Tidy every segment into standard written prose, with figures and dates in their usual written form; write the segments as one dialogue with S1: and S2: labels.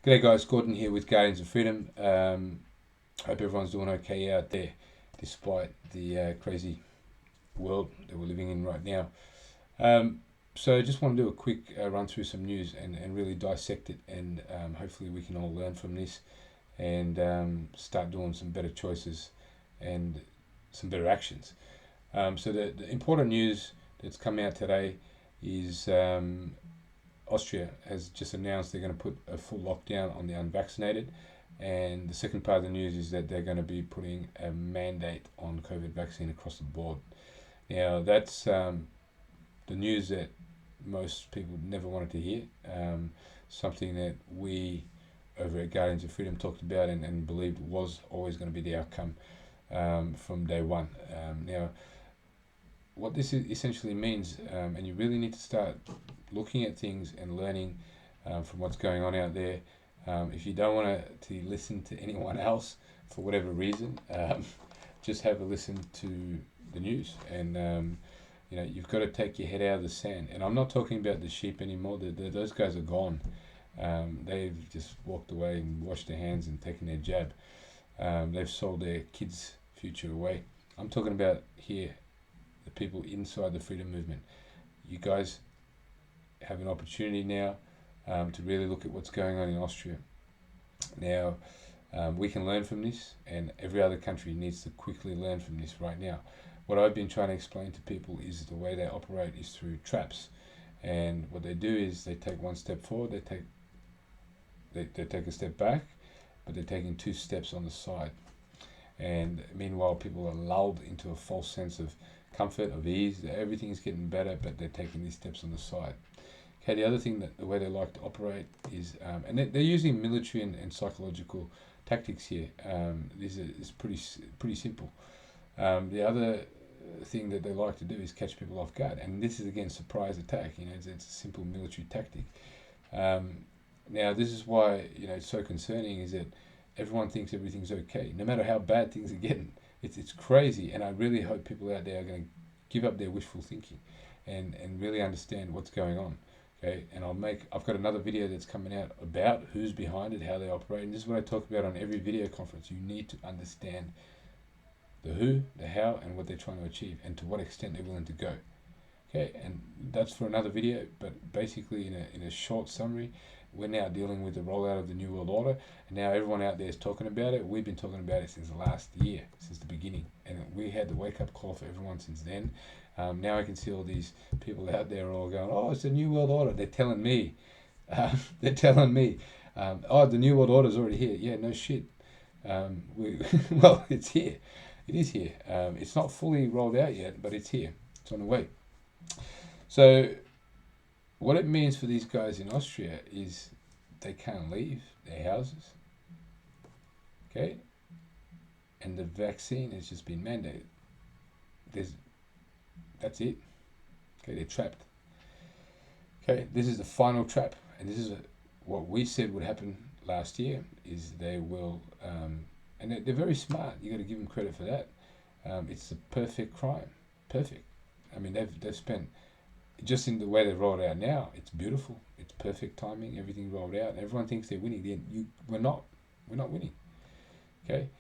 S1: G'day guys, Gordon here with Guardians of Freedom. Hope everyone's doing okay out there, despite the crazy world that we're living in right now. So I just want to do a quick run through some news and really dissect it, and hopefully we can all learn from this and start doing some better choices and some better actions. So the important news that's come out today is Austria has just announced they're going to put a full lockdown on the unvaccinated, and the second part of the news is that they're going to be putting a mandate on COVID vaccine across the board. Now that's the news that most people never wanted to hear, something that we over at Guardians of Freedom talked about and believed was always going to be the outcome from day one. Now what this essentially means, and you really need to start looking at things and learning from what's going on out there. If you don't want to listen to anyone else for whatever reason, just have a listen to the news, and you've got to take your head out of the sand. And I'm not talking about the sheep anymore. Those guys are gone. They've just walked away and washed their hands and taken their jab. They've sold their kids' future away. I'm talking about here, the people inside the freedom movement. You guys have an opportunity now to really look at what's going on in Austria. Now, we can learn from this, and every other country needs to quickly learn from this right now. What I've been trying to explain to people is the way they operate is through traps, and what they do is they take one step forward, they take a step back, but they're taking two steps on the side. And meanwhile, people are lulled into a false sense of comfort, of ease, that everything's getting better, but they're taking these steps on the side. Okay, the other thing, that the way they like to operate is, and they're using military and psychological tactics here. This is pretty simple. The other thing that they like to do is catch people off guard, and this is again surprise attack. It's a simple military tactic. Now this is why it's so concerning, is that everyone thinks everything's okay, no matter how bad things are getting. It's crazy, and I really hope people out there are going to give up their wishful thinking and really understand what's going on. Okay, and I've got another video that's coming out about who's behind it, how they operate, and this is what I talk about on every video conference. You need to understand the who, the how, and what they're trying to achieve, and to what extent they're willing to go. Okay, and that's for another video, but basically in a short summary, we're now dealing with the rollout of the New World Order, and now everyone out there is talking about it. We've been talking about it since last year, since the beginning, and we had the wake-up call for everyone since then. Now I can see all these people out there all going, oh, it's a New World Order. They're telling me. Oh, the New World Order is already here. Yeah, no shit. Well, it's here. It is here. It's not fully rolled out yet, but it's here. It's on the way. So what it means for these guys in Austria is they can't leave their houses. Okay? And the vaccine has just been mandated. That's it. Okay, they're trapped. Okay, this is the final trap, and this is what we said would happen last year. Is they will, and they're very smart. You got to give them credit for that. It's the perfect crime. Perfect. I mean, they've spent, just in the way they rolled it out now, it's beautiful. It's perfect timing. Everything rolled out. Everyone thinks they're winning. We're not winning. Okay.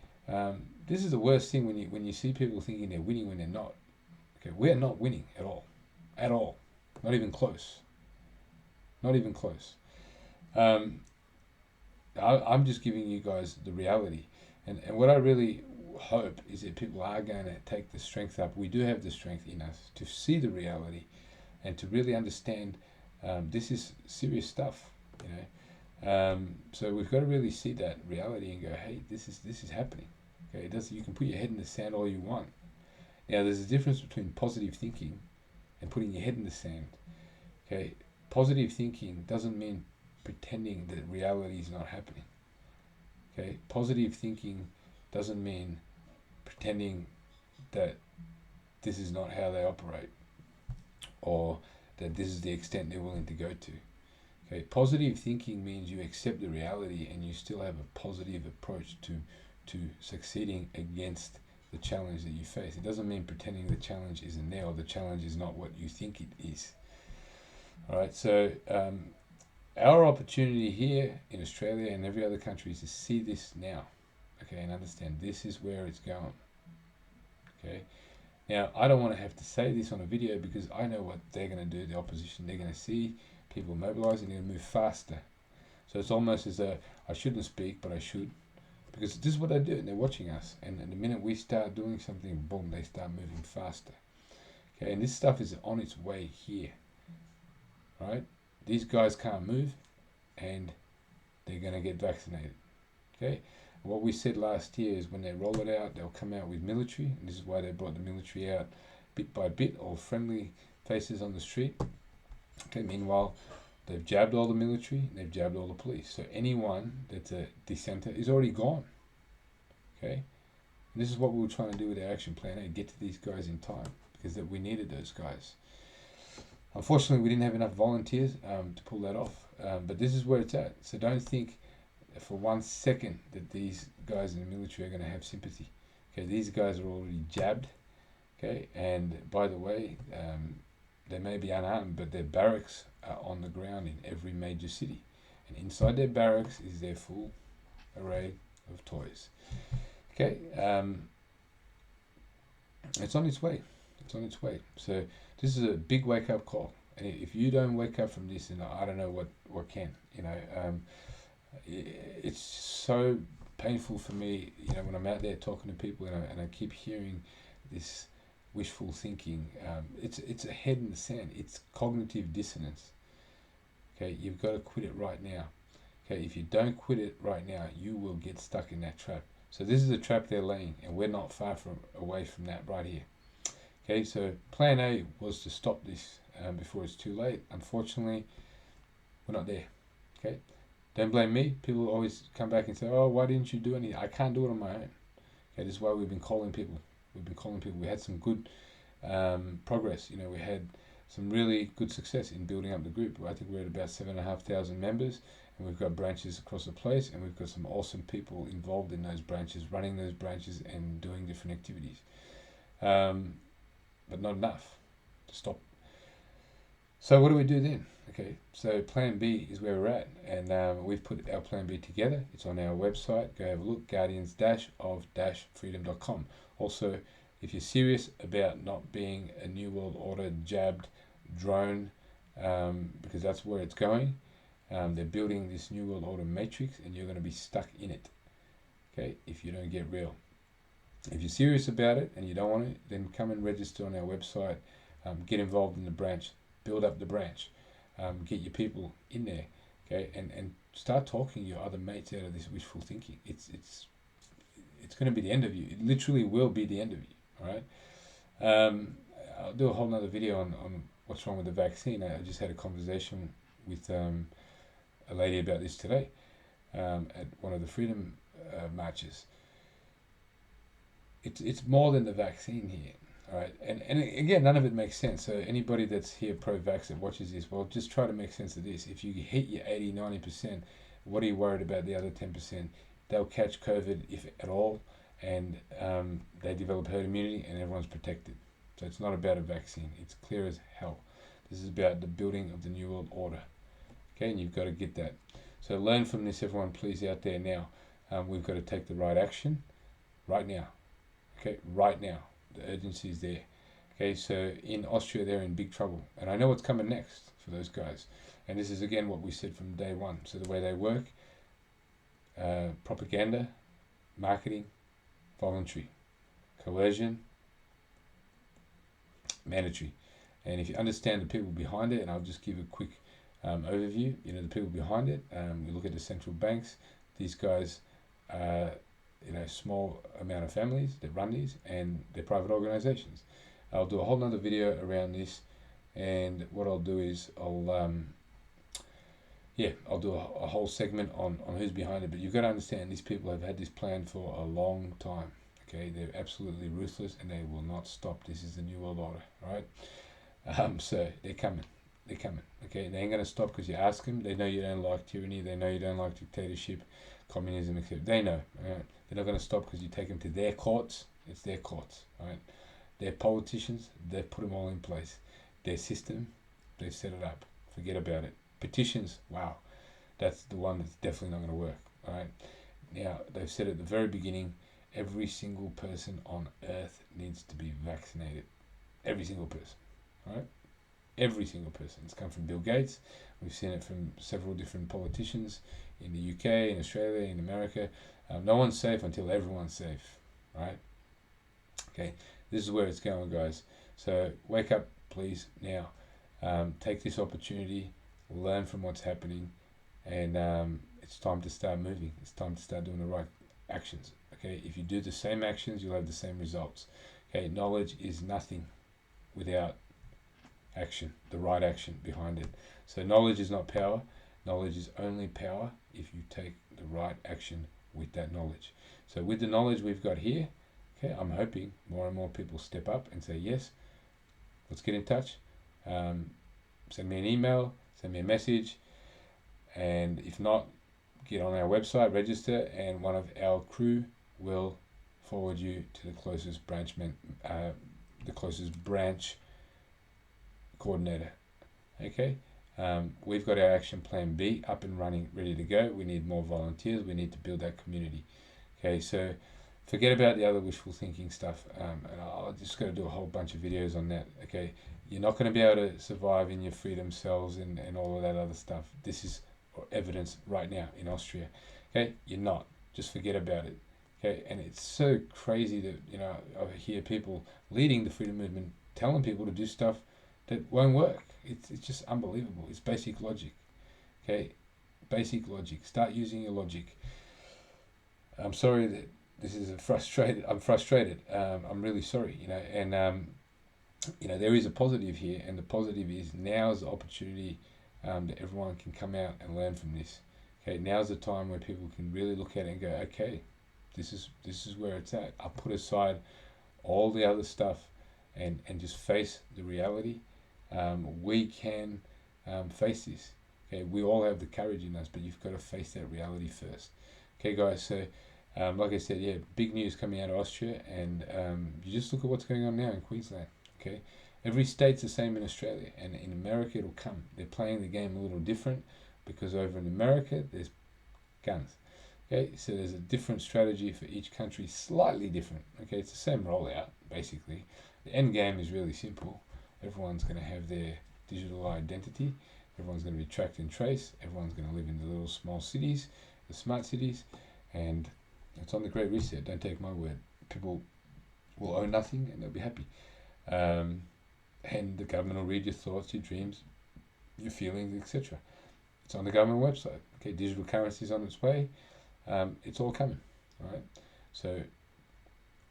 S1: This is the worst thing when you see people thinking they're winning when they're not. Okay, we're not winning at all, not even close. I'm just giving you guys the reality, and what I really hope is that people are going to take the strength up. We do have the strength in us to see the reality and to really understand this is serious stuff. So we've got to really see that reality and go, hey, this is happening. Okay, you can put your head in the sand all you want. Now, there's a difference between positive thinking and putting your head in the sand. Okay, positive thinking doesn't mean pretending that reality is not happening. Okay, positive thinking doesn't mean pretending that this is not how they operate, or that this is the extent they're willing to go to. Okay, positive thinking means you accept the reality and you still have a positive approach to succeeding against the challenge that you face. It doesn't mean pretending the challenge isn't there, or the challenge is not what you think it is. All right, so our opportunity here in Australia and every other country is to see this now, okay, and understand this is where it's going, okay. Now, I don't want to have to say this on a video because I know what they're going to do, the opposition. They're going to see people mobilizing, they're going to move faster. So it's almost as though I shouldn't speak, but I should, because this is what they do, and they're watching us. And the minute we start doing something, boom, they start moving faster. Okay, and this stuff is on its way here, right? These guys can't move, and they're going to get vaccinated. Okay, what we said last year is when they roll it out, they'll come out with military, and this is why they brought the military out bit by bit, all friendly faces on the street. Okay, meanwhile, they've jabbed all the military, and they've jabbed all the police. So anyone that's a dissenter is already gone. Okay, and this is what we were trying to do with our action plan A, get to these guys in time, because that we needed those guys. Unfortunately, we didn't have enough volunteers to pull that off, but this is where it's at. So don't think for 1 second that these guys in the military are going to have sympathy. Okay, these guys are already jabbed. Okay, and by the way, they may be unarmed, but their barracks are on the ground in every major city, and inside their barracks is their full array of toys. Okay, it's on its way. It's on its way. So this is a big wake-up call, and if you don't wake up from this, then I don't know what can. You know, it's so painful for me. You know, when I'm out there talking to people, and I keep hearing this wishful thinking. It's a head in the sand. It's cognitive dissonance. Okay, you've got to quit it right now. Okay, if you don't quit it right now, you will get stuck in that trap. So this is a trap they're laying, and we're not far away from that right here. Okay, so plan A was to stop this before it's too late. Unfortunately, we're not there. Okay, don't blame me. People always come back and say, "Oh, why didn't you do anything?" I can't do it on my own. Okay, this is why we've been calling people. We had some good progress. You know, we had some really good success in building up the group. I think we're at about 7,500 members, and we've got branches across the place, and we've got some awesome people involved in those branches, running those branches and doing different activities. But not enough to stop. So what do we do then? Okay, so plan B is where we're at, and we've put our plan B together. It's on our website. Go have a look, guardians-of-freedom.com. Also, if you're serious about not being a New World Order jabbed drone, because that's where it's going, they're building this New World Order matrix, and you're going to be stuck in it, okay, if you don't get real. If you're serious about it and you don't want it, then come and register on our website, get involved in the branch, build up the branch, get your people in there, okay, and start talking your other mates out of this wishful thinking. It's going to be the end of you. It literally will be the end of you. All right. I'll do a whole nother video on what's wrong with the vaccine. I just had a conversation with a lady about this today at one of the freedom marches. It's more than the vaccine here. All right, and again, none of it makes sense. So anybody that's here pro-vax that watches this, well, just try to make sense of this. If you hit your 80-90%, what are you worried about the other 10%? They'll catch COVID, if at all, and they develop herd immunity, and everyone's protected. So it's not about a vaccine. It's clear as hell. This is about the building of the New World Order. Okay, and you've got to get that. So learn from this, everyone, please, out there now. We've got to take the right action right now. Okay, right now. The urgency is there. Okay, so in Austria, they're in big trouble. And I know what's coming next for those guys. And this is, again, what we said from day one. So the way they work, propaganda, marketing, voluntary, coercion, mandatory. And if you understand the people behind it, and I'll just give a quick overview, you know, the people behind it, we look at the central banks. These guys are, you know, small amount of families that run these, and they're private organizations. I'll do a whole nother video around this, and what I'll do is I'll do a whole segment on who's behind it. But you've got to understand, these people have had this plan for a long time. Okay, they're absolutely ruthless, and they will not stop. This is the New World Order, right? So they're coming. Okay, they ain't gonna stop because you ask them. They know you don't like tyranny. They know you don't like dictatorship, communism, etc. They know. Right? They're not gonna stop because you take them to their courts. It's their courts, right? Their politicians, they've put them all in place. Their system, they've set it up. Forget about it. Petitions, wow. that's the one that's definitely not going to work. All right. Now, they've said at the very beginning, every single person on earth needs to be vaccinated. Every single person. All right. Every single person. It's come from Bill Gates. We've seen it from several different politicians in the UK, in Australia, in America. No one's safe until everyone's safe. Right? Okay. This is where it's going, guys. So wake up, please, now. Take this opportunity, learn from what's happening, and it's time to start moving. It's time to start doing the right actions. Okay. If you do the same actions, you'll have the same results. Okay. Knowledge is nothing without action, the right action behind it. So knowledge is not power. Knowledge is only power if you take the right action with that knowledge. So with the knowledge we've got here, okay, I'm hoping more and more people step up and say, yes, let's get in touch. Send me an email, send me a message, and if not, get on our website, register, and one of our crew will forward you to the closest branch coordinator. Okay. We've got our action plan B up and running, ready to go. We need more volunteers. We need to build that community. Okay, so forget about the other wishful thinking stuff. And I'll just got to do a whole bunch of videos on that. Okay, you're not going to be able to survive in your freedom cells and all of that other stuff. This is evidence right now in Austria. Okay, you're not. Just forget about it. Okay, and it's so crazy that, you know, I hear people leading the freedom movement telling people to do stuff that won't work. It's just unbelievable. It's basic logic. Okay, basic logic. Start using your logic. I'm sorry that this is I'm frustrated. I'm really sorry. You know, and you know, there is a positive here, and the positive is now's the opportunity that everyone can come out and learn from this. Okay, now's the time where people can really look at it and go, okay, this is where it's at. I'll put aside all the other stuff and just face the reality. We can face this. Okay, we all have the courage in us, but you've got to face that reality first. Okay, guys. So, like I said, yeah, big news coming out of Austria, and you just look at what's going on now in Queensland. Okay, every state's the same in Australia, and in America it'll come. They're playing the game a little different because over in America there's guns. Okay, so there's a different strategy for each country, slightly different. Okay, it's the same rollout basically. The end game is really simple. Everyone's going to have their digital identity. Everyone's going to be tracked and traced. Everyone's going to live in the little small cities, the smart cities, and it's on the Great Reset. Don't take my word. People will own nothing and they'll be happy. And the government will read your thoughts, your dreams, your feelings, etc. It's on the government website. Okay, digital currency is on its way. It's all coming. All right. So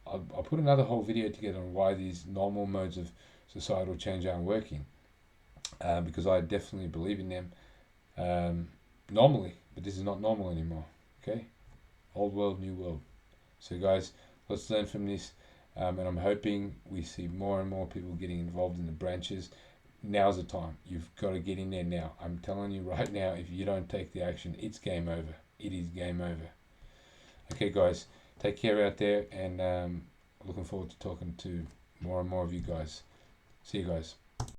S1: I'll put another whole video together on why these normal modes of societal change aren't working, because I definitely believe in them normally, but this is not normal anymore. Okay, old world, new world. So guys, let's learn from this, and I'm hoping we see more and more people getting involved in the branches. Now's the time. You've got to get in there now. I'm telling you right now, if you don't take the action, it's game over. It is game over. Okay guys, take care out there, and looking forward to talking to more and more of you guys. See you guys.